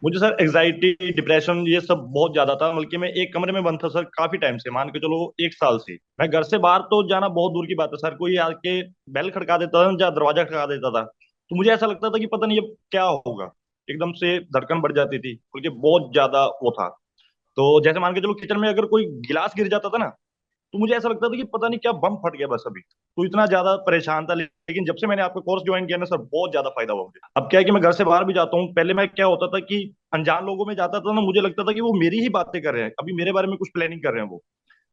मुझे sir anxiety depression ये सब बहुत ज्यादा था, बल्कि मैं एक कमरे में बंद था सर काफी टाइम से, मान के चलो 1 साल से। मैं घर से बाहर तो जाना बहुत दूर की बात है सर, कोई आके बेल खड़का देता था या दरवाजा खड़का देता था तो मुझे ऐसा लगता था कि पता नहीं अब क्या होगा। एकदम से धड़कन बढ़ जाती थी, बल्कि बहुत ज्यादा वो था। तो जैसे मान के चलो किचन में अगर कोई गिलास गिर जाता था ना, तो मुझे ऐसा लगता था कि पता नहीं क्या बम फट गया बस अभी। तो इतना ज्यादा परेशान था, लेकिन जब से मैंने आपका कोर्स ज्वाइन किया ना सर, बहुत ज्यादा फायदा हुआ मुझे। अब क्या है कि मैं घर से बाहर भी जाता हूँ, पहले मैं क्या होता था कि अनजान लोगों में जाता था ना, मुझे लगता था कि वो मेरी ही बातें कर रहे हैं, अभी मेरे बारे में कुछ प्लानिंग कर रहे हैं वो।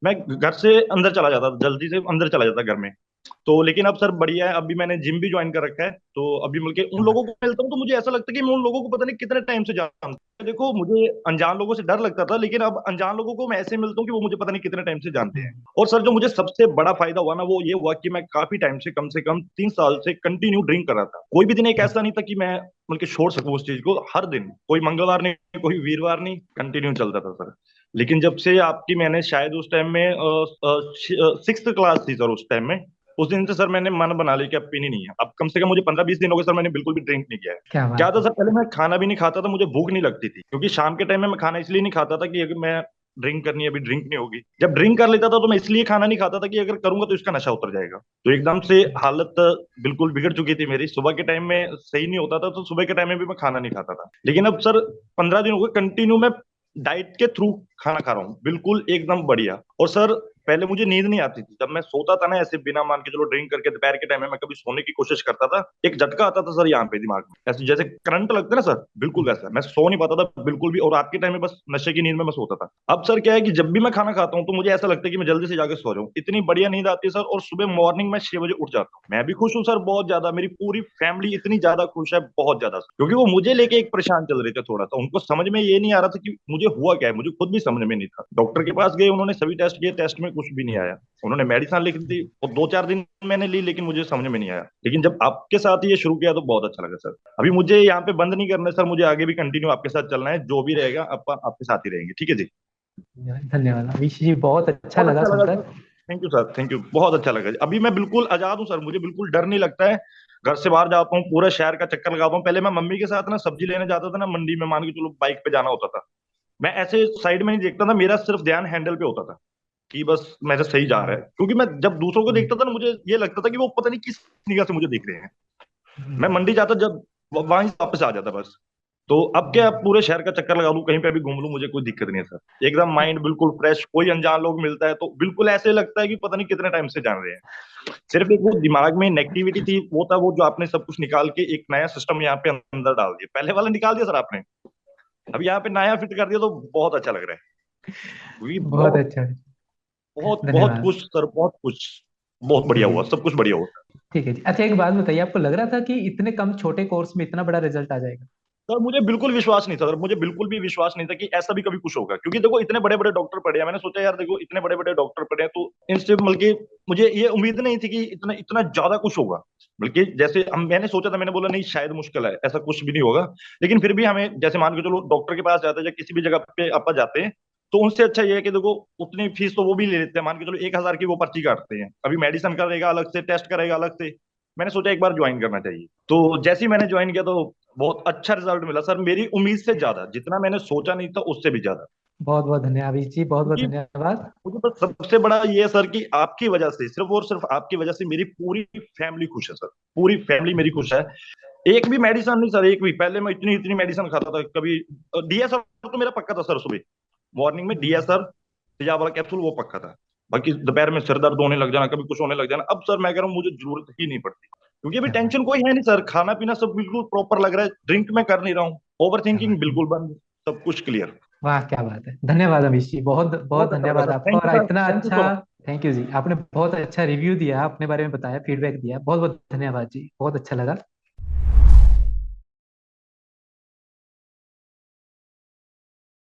मैं घर से अंदर चला जाता था, जल्दी से अंदर चला जाता घर में। तो लेकिन अब सर बढ़िया है, अभी मैंने जिम भी ज्वाइन कर रखा है, तो अभी मिलके उन क्या बात लोगों को मिलता हूँ तो मुझे ऐसा लगता है कि मैं उन लोगों को पता नहीं कितने टाइम से जानता हूँ। देखो, मुझे अनजान लोगों से डर लगता था, लेकिन अब अनजान लोगों को मैं ऐसे मिलता हूँ कि वो मुझे पता नहीं कितने टाइम से जानते है। हैं। और सर जो मुझे सबसे बड़ा फायदा हुआ ना, वो ये हुआ कि मैं काफी टाइम से कम 3 साल से कंटिन्यू ड्रिंक कर रहा था। कोई भी दिन एक ऐसा नहीं था कि मैं बल्कि छोड़ सकूं उस चीज को। हर दिन, कोई मंगलवार नहीं, कोई वीरवार नहीं, कंटिन्यू चलता था सर। लेकिन जब से आपकी मैंने शायद उस टाइम में 6th क्लास थी सर उस टाइम में, उस दिन से सर मैंने मन बना लिया कि अब पीनी नहीं है। अब कम से कम मुझे 15-20 दिन हो गए सर, मैंने बिल्कुल भी ड्रिंक नहीं किया है। क्या क्या बात था है। सर, पहले मैं खाना भी नहीं खाता था, मुझे भूख नहीं लगती थी, क्योंकि शाम के टाइम में मैं खाना इसलिए नहीं खाता था कि अगर मैं ड्रिंक करनी है, अभी ड्रिंक नहीं होगी। जब ड्रिंक कर लेता था तो मैं इसलिए खाना नहीं खाता था कि अगर करूंगा तो इसका नशा उतर जाएगा। तो एकदम से हालत बिल्कुल बिगड़ चुकी थी मेरी, सुबह के टाइम में सही नहीं होता था, तो सुबह के टाइम में भी मैं खाना नहीं खाता था। लेकिन अब सर 15 दिन हो गए कंटिन्यू मैं डाइट के थ्रू खाना खा रहा हूँ, बिल्कुल एकदम बढ़िया। और सर पहले मुझे नींद नहीं आती थी, जब मैं सोता था ना ऐसे बिना मान के चलो ड्रिंक करके, दोपहर के टाइम में मैं कभी सोने की कोशिश करता था, एक झटका आता था सर यहाँ पे दिमाग में, ऐसे जैसे करंट लगता है ना सर, बिल्कुल वैसा मैं सो नहीं पाता था बिल्कुल भी। और रात के टाइम में बस नशे की नींद में मैं सोता था। अब सर क्या है कि जब भी मैं खाना खाता हूँ तो मुझे ऐसा लगता है कि मैं जल्दी से जाकर सो जाऊँ, इतनी बढ़िया नींद आती है सर। और सुबह मॉर्निंग में 6 बजे उठ जाता हूँ, मैं भी खुश हूँ सर बहुत ज्यादा, मेरी पूरी फैमिली इतनी ज्यादा खुश है, बहुत ज्यादा, क्योंकि वो मुझे लेके एक परेशान चल रहे थे थोड़ा सा, उनको समझ में ये नहीं आ रहा था कि मुझे हुआ क्या है, मुझे खुद भी समझ में नहीं था। डॉक्टर के पास गए, उन्होंने सभी टेस्ट किए, टेस्ट में कुछ भी नहीं आया। उन्होंने मेडिसिन लिख दी और 2-4 दिन मैंने ली, लेकिन मुझे समझ में नहीं आया। लेकिन जब आपके साथ ये शुरू किया तो बहुत अच्छा लगा सर। अभी मुझे यहाँ पे बंद नहीं करना है सर, मुझे आगे भी कंटिन्यू आपके साथ चलना है, जो भी रहेगा आपके साथ ही रहेंगे, ठीक है जी। धन्यवाद अभिष जी, बहुत अच्छा बहुत लगा अच्छा लगा सुनकर। Sir. Thank you sir, thank you, बहुत अच्छा लगा। अभी मैं बिल्कुल आजाद हूँ सर, मुझे बिल्कुल डर नहीं लगता है। घर से बाहर जाता हूँ, पूरा शहर का चक्कर लगाता हूँ। पहले मैं मम्मी के साथ ना सब्जी लेने जाता था ना मंडी में, मान के चलो बाइक पे जाना होता था, मैं ऐसे साइड में नहीं देखता था, मेरा सिर्फ ध्यान हैंडल पे होता था कि बस मेरा सही जा रहा है। क्योंकि मैं जब दूसरों को देखता था ना, मुझे ये लगता था कि वो पता नहीं किस निगाह से मुझे देख रहे हैं। मैं मंडी जाता जब, वहां से वापस आ जाता बस। तो अब क्या, पूरे शहर का चक्कर लगा लूं, कहीं पे भी घूम लूं, मुझे कोई दिक्कत नहीं है सर, एकदम माइंड बिल्कुल फ्रेश। कोई अनजान लोग मिलता है तो बिल्कुल ऐसे लगता है कि पता नहीं कितने टाइम से जान रहे हैं। सिर्फ एक वो दिमाग में नेगेटिविटी थी, वो था वो जो आपने सब कुछ निकाल के एक नया सिस्टम यहाँ पे अंदर डाल दिया, पहले वाला निकाल दिया सर आपने, अब यहाँ पे नया फिट कर दिया, तो बहुत अच्छा लग रहा है। क्योंकि बहुत बहुत अच्छा। बहुत बहुत धन्यवाद। कुछ सर, बहुत कुछ, बहुत जी बढ़िया जी। हुआ, सब कुछ बढ़िया हुआ। ठीक है जी। अच्छा, एक बात बताइए, आपको लग रहा था कि इतने कम छोटे कोर्स में इतना बड़ा रिजल्ट आ जाएगा? सर मुझे बिल्कुल विश्वास नहीं था सर, मुझे बिल्कुल भी विश्वास नहीं था कि ऐसा भी कभी कुछ होगा। क्योंकि देखो इतने बड़े बड़े डॉक्टर पढ़े हैं, मैंने सोचा यार देखो इतने बड़े बड़े डॉक्टर पढ़े हैं तो इनसे बल्कि मुझे ये उम्मीद नहीं थी कि इतना इतना ज्यादा कुछ होगा। बल्कि जैसे हम, मैंने सोचा था, मैंने बोला नहीं शायद मुश्किल है, ऐसा कुछ भी नहीं होगा। लेकिन फिर भी हमें जैसे मान के चलो डॉक्टर के पास जाते हैं या किसी भी जगह पे आप जाते हैं, तो उनसे अच्छा ये है कि देखो उतनी फीस तो वो भी ले लेते हैं, मान के चलो 1,000 की वो पर्ची काटते हैं, अभी मेडिसिन करेगा अलग से, टेस्ट करेगा अलग से। मैंने सोचा एक बार ज्वाइन करना चाहिए, तो जैसे ही मैंने ज्वाइन किया तो बहुत अच्छा रिजल्ट मिला सर, मेरी उम्मीद से ज्यादा, जितना मैंने सोचा नहीं था उससे भी ज्यादा। बहुत बहुत धन्यवाद अभिष जी, बहुत बहुत क्योंकि धन्यवाद। मुझे तो सबसे बड़ा ये है सर कि आपकी वजह से, सिर्फ और सिर्फ आपकी वजह से मेरी पूरी फैमिली खुश है सर, पूरी फैमिली मेरी खुश है। एक भी मेडिसिन नहीं सर, एक भी, पहले मैं इतनी इतनी मेडिसिन खाता था, कभी डीएसआर तो मेरा पक्का था सर, सुबह मॉर्निंग में डीएसआर तेजाब वाला कैप्सूल वो पक्का था। बाकी दोपहर में सिर दर्द होने लग जाना, कभी कुछ होने लग जाना, अब सर मैं कह रहा हूँ मुझे जरूरत ही नहीं पड़ती। क्योंकि अभी क्या बात। टेंशन कोई है नहीं सर, खाना पीना सब बिल्कुल प्रॉपर लग रहा है, ड्रिंक मैं कर नहीं रहा हूँ, ओवर क्या थिंकिंग बात। बिल्कुल बंद, सब कुछ क्लियर। वाह, क्या बात है। धन्यवाद अभिष जी, बहुत बहुत बहुत अच्छा लगा धन्यवाद सर, आपका, थैंक यू और सर, इतना थैंक यू अच्छा। So much. थैंक यू जी, आपने बहुत अच्छा रिव्यू दिया, अपने बारे में बताया, फीडबैक दिया, बहुत बहुत धन्यवाद जी, बहुत अच्छा लगा।